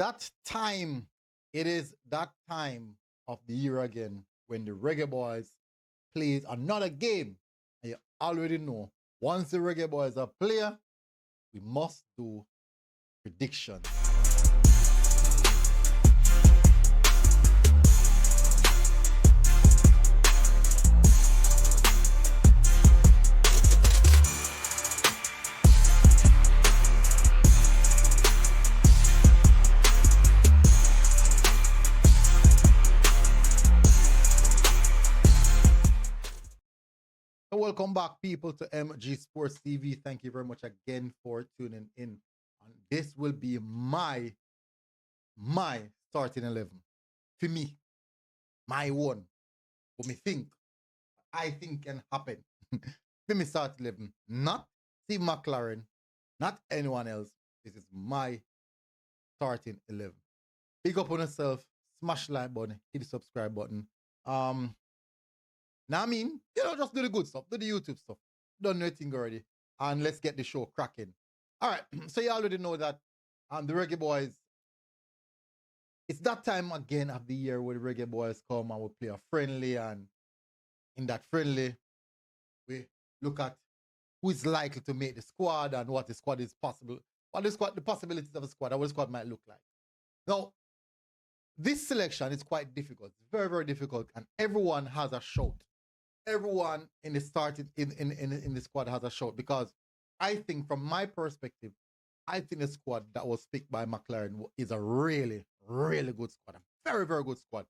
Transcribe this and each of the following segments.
That time, it is that time of the year again when the Reggae Boys plays another game. And you already know, once the Reggae Boys are player, we must do predictions. Welcome back, people, to MG Sports TV. Thank you very much again for tuning in. And this will be my starting 11. For me, my one. What me think, I think can happen. For me start 11. Not Steve McLaren, not anyone else. This is my starting 11. Big up on yourself. Smash the like button. Hit the subscribe button. Now, I mean, just do the good stuff. Do the YouTube stuff. Done everything already. And let's get the show cracking. All right. So you already know that the Reggae Boys, it's that time again of the year where the Reggae Boys come and we play a friendly. And in that friendly, we look at who is likely to make the squad and what the squad is possible. The possibilities of a squad, and what the squad might look like. Now, this selection is quite difficult. It's very, very difficult. And everyone has a shot. Everyone in the the squad has a shot, because I think, from my perspective, I think the squad that was picked by McLaren is a really, really good squad. A very, very good squad.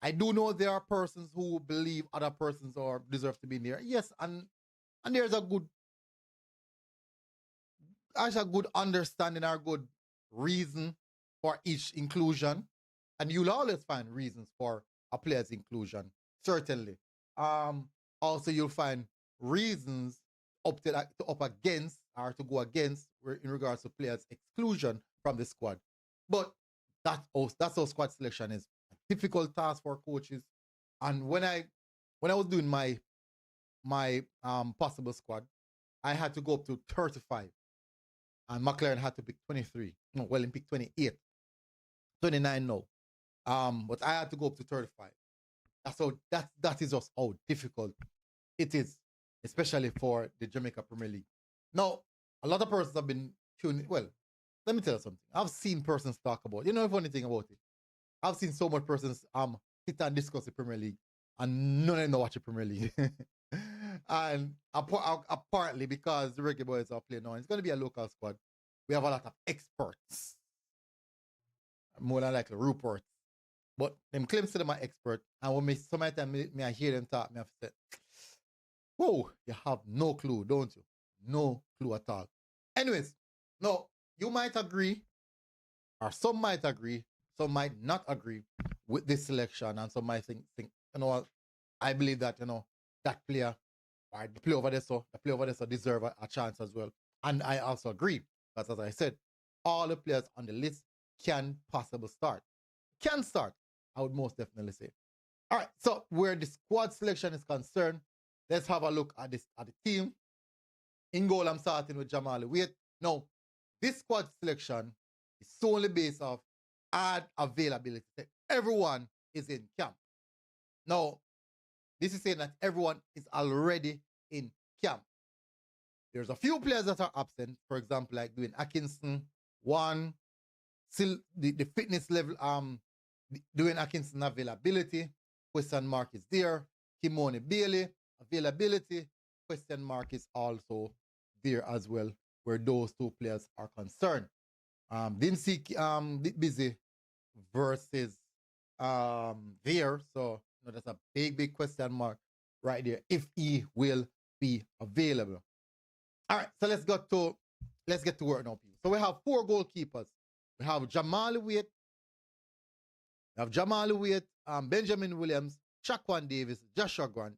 I do know there are persons who believe other persons are deserve to be in there. Yes, and there's a good understanding or good reason for each inclusion. And you'll always find reasons for a player's inclusion, certainly. Also, you'll find reasons up against or to go against in regards to players' exclusion from the squad. But that's how squad selection is. A difficult task for coaches. And when I was doing my possible squad, I had to go up to 35. And McLaren had to pick 23. No, well, he picked 28. 29 now. But I had to go up to 35. That is just how difficult it is, especially for the Jamaica Premier League. Now, a lot of persons have been tuning. Well, let me tell you something. I've seen persons talk about. The funny thing about it, I've seen so much persons sit and discuss the Premier League, and none of them know watch the Premier League. And apparently, because the Reggae Boys are playing now, it's going to be a local squad. We have a lot of experts, more than likely reports. But them claims to them are expert, and when sometimes I hear them talk, I have to say, whoa, you have no clue, don't you? No clue at all. Anyways, no, you might agree, or some might agree, some might not agree with this selection, and some might think, I believe that, that player, or the player over there, so deserve a chance as well. And I also agree, because as I said, all the players on the list can possibly start. Can start, I would most definitely say. All right, so where the squad selection is concerned, let's have a look at the team. In goal, I'm starting with Jamal Wait. Now, this squad selection is solely based off ad availability. Everyone is in camp. Now, this is saying that everyone is already in camp. There's a few players that are absent, for example, like Dwayne Atkinson, one, still the fitness level, Dwayne Atkinson availability, question mark is there. Kimone Bailey, availability, question mark is also there as well, where those two players are concerned. Didn't see Busy versus there, so that's a big question mark right there, if he will be available. All right, so let's get to work now, people. So we have 4 goalkeepers. We have Jamal Wait, Benjamin Williams, Shaquan Davis, Joshua Grant,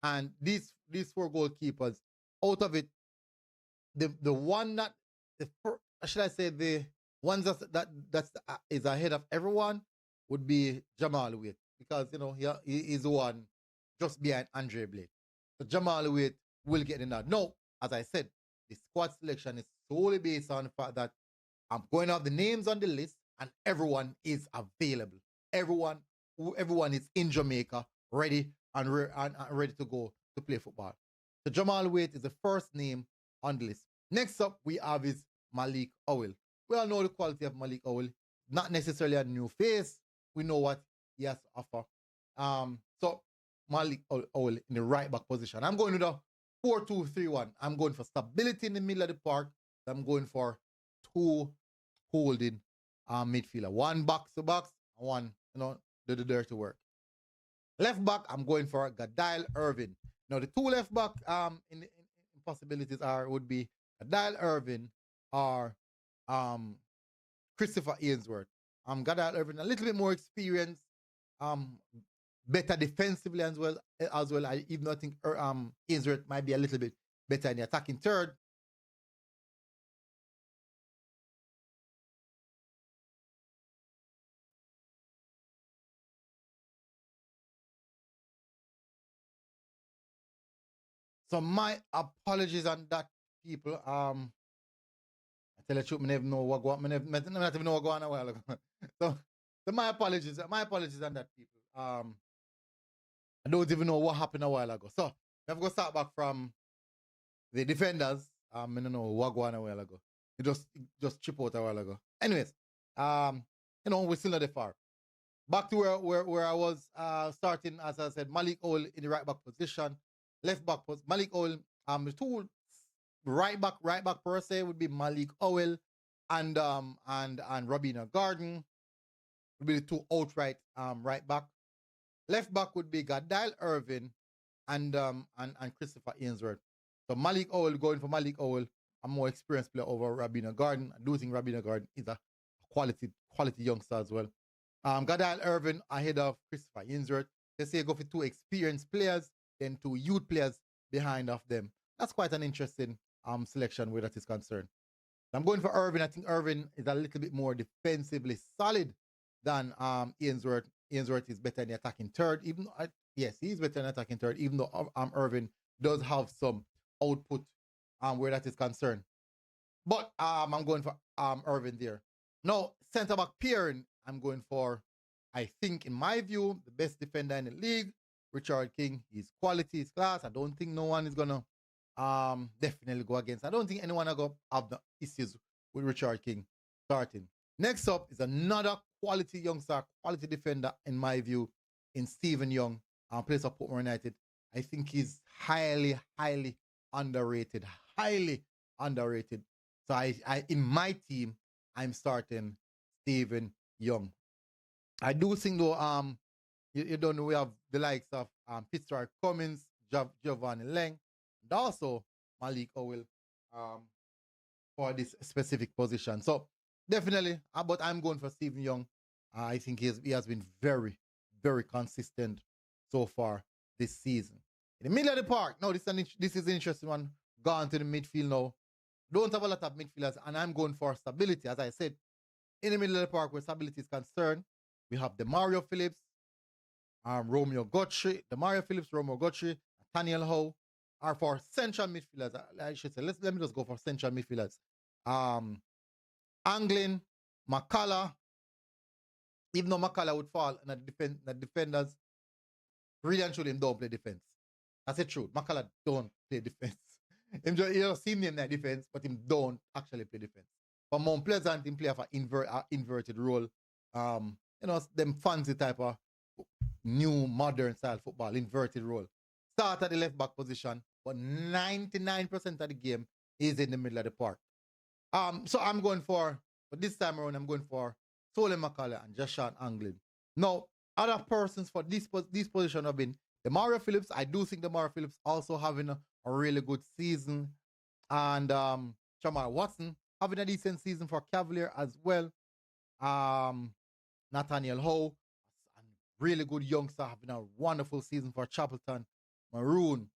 and these 4 goalkeepers. Out of it, the one that should I say the ones that is ahead of everyone would be Jamal Wait, because he is the one just behind Andre Blake. So Jamal Wait will get in that. No, as I said, the squad selection is solely based on the fact that I'm going off the names on the list, and everyone is available. Everyone, everyone is in Jamaica, ready and ready to go to play football. So Jamal Waite is the first name on the list. Next up, we have is Malik Owell. We all know the quality of Malik Owell. Not necessarily a new face. We know what he has to offer. So Malik Owell in the right back position. I'm going with a 4-2-3-1. I'm going for stability in the middle of the park. I'm going for two holding midfielder. One box to box, one, do the dirty work. Left back, I'm going for Gadiel Irvin. Now, the two left back in possibilities would be Gadiel Irvin or Christopher Ainsworth. Gadiel Irvin, a little bit more experience, better defensively as well. I even though I think Ainsworth might be a little bit better in the attacking third. So my apologies on that, people. I tell the truth, I never know what go on. I not even know what go on a while ago. so my apologies on that, people. I don't even know what happened a while ago. So I'm gonna start back from the defenders. I don't know what go on a while ago. It just chip out a while ago. Anyways, we're still not that far. Back to where I was starting, as I said, Malik Owell in the right back position. Left back was Malik Owell. The two right back per se would be Malik Owell and Robina Garden would be the two outright right back. Left back would be Gadiel Irvin and Christopher Ainsworth. So Malik Owell, going for Malik Owell, a more experienced player over Robina Garden. I do think Robina Garden is a quality youngster as well. Gadiel Irvin ahead of Christopher Ainsworth. They say go for two experienced players, then two youth players behind of them. That's quite an interesting selection where that is concerned. I'm going for Irvin. I think Irvin is a little bit more defensively solid than Ainsworth. Ainsworth is better in the attacking third. Yes, he's better in attacking third, even though Irvin does have some output where that is concerned. But I'm going for Irvin there. Now, centre back pairing, I'm going for, I think, in my view, the best defender in the league, Richard King. His quality, his class. I don't think no one is gonna definitely go against. I don't think anyone are gonna have the issues with Richard King starting. Next up is another quality youngster, quality defender in my view, in Stephen Young, plays for Portmore United. I think he's highly underrated. Highly underrated. So I in my team, I'm starting Stephen Young. I do think though, you don't know, we have the likes of Fitzroy Cummins, Giovanni Leng, and also Malik Owell for this specific position. So definitely, but I'm going for Stephen Young. I think he has been very consistent so far this season. In the middle of the park, now this is an interesting one. Gone to the midfield now. Don't have a lot of midfielders, and I'm going for stability. As I said, in the middle of the park where stability is concerned, we have Mario Phillips, Romeo Guthrie, Romeo Guthrie, Nathaniel Howe are for central midfielders. I should say, let me just go for central midfielders. Anglin, McCullough, even though McCullough would fall in the defenders, really and truly him don't play defense. That's the truth. McCullough don't play defense. You just see him in that defense, but him don't actually play defense. But Mount Pleasant, him play for inverted role. Them fancy type of new modern style football, inverted role. Start at the left back position, but 99% of the game is in the middle of the park. So I'm going for this time around, I'm going for Solly McCullough and Joshua Anglin. Now, other persons for this position have been Mario Phillips. I do think Mario Phillips also having a really good season. And Shamar Watson having a decent season for Cavalier as well. Nathaniel Howe, a really good youngster, having a wonderful season for Chapelton Maroon.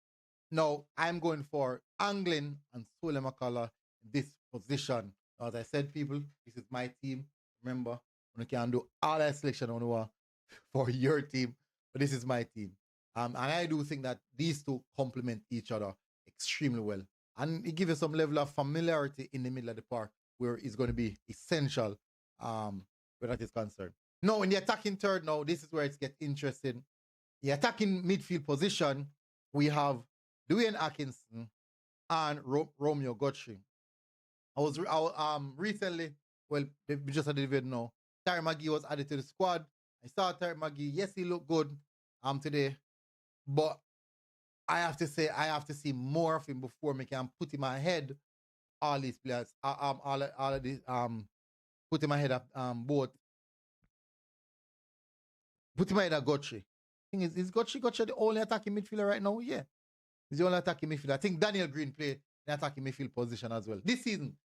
Now, I'm going for Anglin and Solly McCullough in this position. As I said, people, this is my team. Remember, you can do all that selection on for your team, but this is my team. And I do think that these two complement each other extremely well. And it gives you some level of familiarity in the middle of the park where it's going to be essential where that is concerned. Now, in the attacking third, now this is where it gets interesting. The attacking midfield position, we have Dwayne Atkinson and Romeo Guthrie. Recently, well, they just had a video now. Terry McGee was added to the squad. I saw Terry McGee. Yes, he looked good today, but I have to say I have to see more of him before I can put in my head all these players. All of these put in my head both. Put in my head at Guthrie. Thing is Guthrie the only attacking midfielder right now? Yeah. He's the only attacking midfielder. I think Daniel Green played the attacking midfield position as well. This season,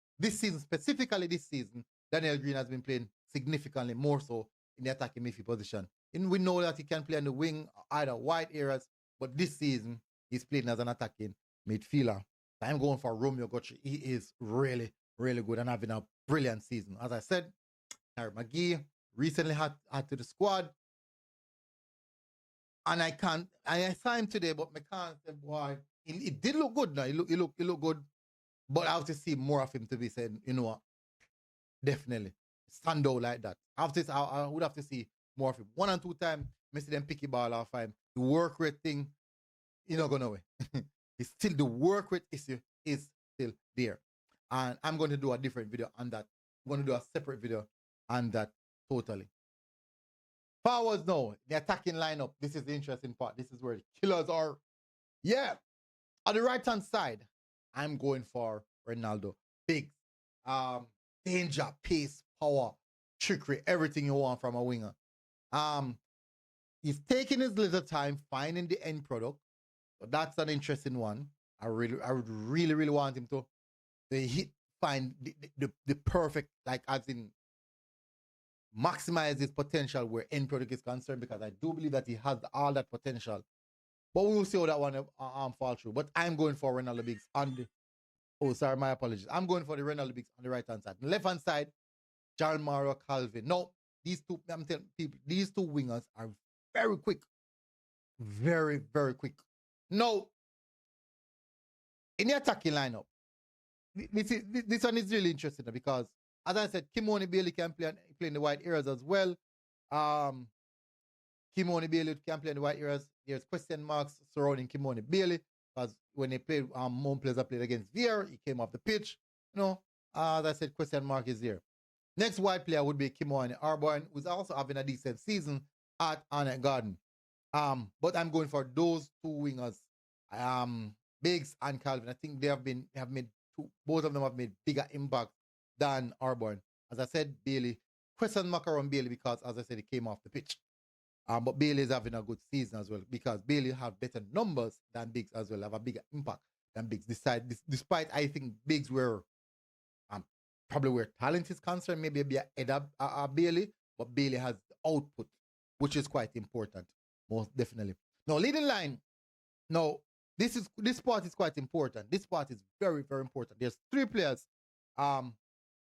specifically this season, Daniel Green has been playing significantly more so in the attacking midfield position. And we know that he can play on the wing, either wide areas, but this season, he's playing as an attacking midfielder. I'm going for Romeo Guthrie. He is really, really good and having a brilliant season. As I said, Harry McGee recently had to the squad. And I saw him today, but I can't say why. It did look good now. He looked good. But I have to see more of him to be saying, you know what, definitely stand out like that. I would have to see more of him. 1 and 2 times, I see them picky ball off him. The work rate thing, you're not going away. It's still the work rate issue is still there. And I'm going to do a different video on that. I'm going to do a separate video on that totally. Forwards now, the attacking lineup. This is the interesting part. This is where the killers are. Yeah. On the right-hand side, I'm going for Ronaldo. Big. Danger, pace, power, trickery, everything you want from a winger. He's taking his little time finding the end product. So that's an interesting one. I would really want him to find the perfect, like as in maximize his potential where end product is concerned, because I do believe that he has all that potential. But we will see how that one fall through. But I'm going for Ronaldo Biggs on the... Oh, sorry, my apologies. I'm going for the Ronaldo Biggs on the right-hand side. Left-hand side, John Mario Calvin. No, I'm telling people, these two wingers are very quick. Very, very quick. No, in the attacking lineup, this one is really interesting because, as I said, Kimoni Bailey can play in the wide areas as well. Kimoni Bailey can play in the wide areas. There's question marks surrounding Kimoni Bailey because when they played, Mount players that played against Vier, he came off the pitch. You know, as I said, question mark is there. Next wide player would be Kimoni Arborn, who's also having a decent season at Arnett Garden. But I'm going for those two wingers, Biggs and Calvin. I think both of them have made bigger impact than Arborn. As I said, Bailey, question mark around Bailey because, as I said, he came off the pitch. But Bailey is having a good season as well because Bailey have better numbers than Biggs as well, have a bigger impact than Biggs. Despite I think Biggs were probably where talent is concerned, maybe ahead of Bailey, but Bailey has the output, which is quite important, most definitely. Now, leading line. Now, this part is quite important. This part is very, very important. There's 3 players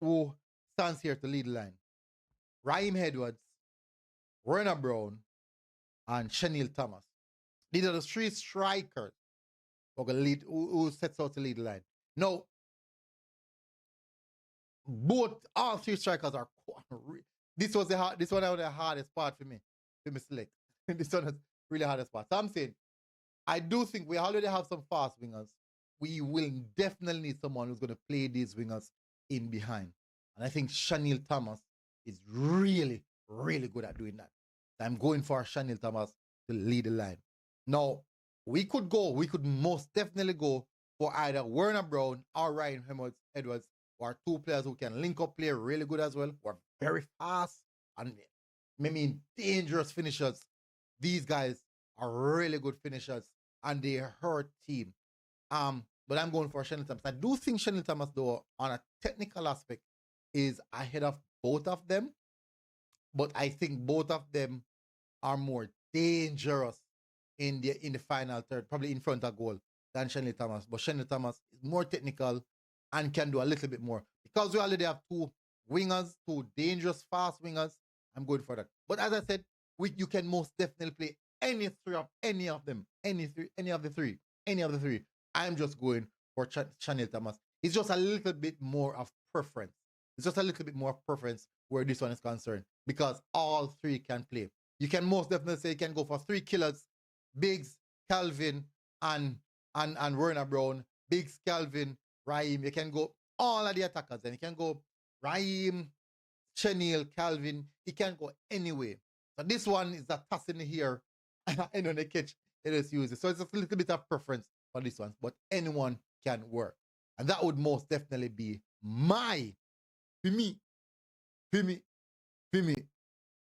who stands here to lead the line. Raheem Edwards, Werner Brown, and Chanel Thomas. These are the 3 strikers who sets out to lead the line. Now, all 3 strikers are... This one was the hardest part for me to select. This one is really hardest part. So I'm saying, I do think we already have some fast wingers. We will definitely need someone who's going to play these wingers in behind. And I think Chanel Thomas is really, really good at doing that. I'm going for Chanel Thomas to lead the line. Now, we could most definitely go for either Werner Brown or Ryan Edwards, who are 2 players who can link up play really good as well, who are very fast and maybe dangerous finishers. These guys are really good finishers and they hurt team. But I'm going for Chanel Thomas. I do think Chanel Thomas, though, on a technical aspect, is ahead of both of them. But I think both of them are more dangerous in the final third, probably in front of goal, than Chanel Thomas. But Chanel Thomas is more technical and can do a little bit more. Because we already have 2 wingers, 2 dangerous, fast wingers, I'm going for that. But as I said, you can most definitely play any of the three. I'm just going for Chanel Thomas. It's just a little bit more of preference. It's just a little bit more preference where this one is concerned because all three can play. You can most definitely say you can go for three killers, Biggs, Calvin, and Werner Brown, Biggs, Calvin, Raheem. You can go all of the attackers. Then you can go Raheem, Chenille, Calvin. You can go anyway. So this one is a toss in here. And on the catch, it is used. So it's a little bit of preference for this one, but anyone can work. And that would most definitely be my, for me, for me, for me,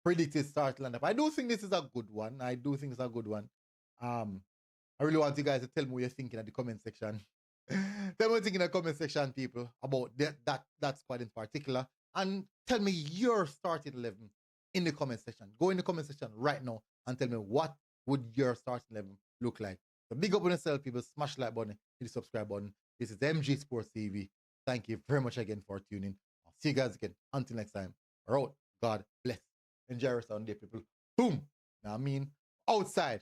predicted start lineup. I do think this is a good one. I do think it's a good one. I really want you guys to tell me what you're thinking in the comment section. Tell me what you think in the comment section, people, about that squad in particular. And tell me your starting 11 in the comment section. Go in the comment section right now and tell me what would your starting 11 look like. So big up on yourself, people. Smash the like button, hit the subscribe button. This is MG Sports TV. Thank you very much again for tuning. I'll see you guys again. Until next time. All right. God bless. Enjoy your Sunday, people. Boom. Now I mean, outside.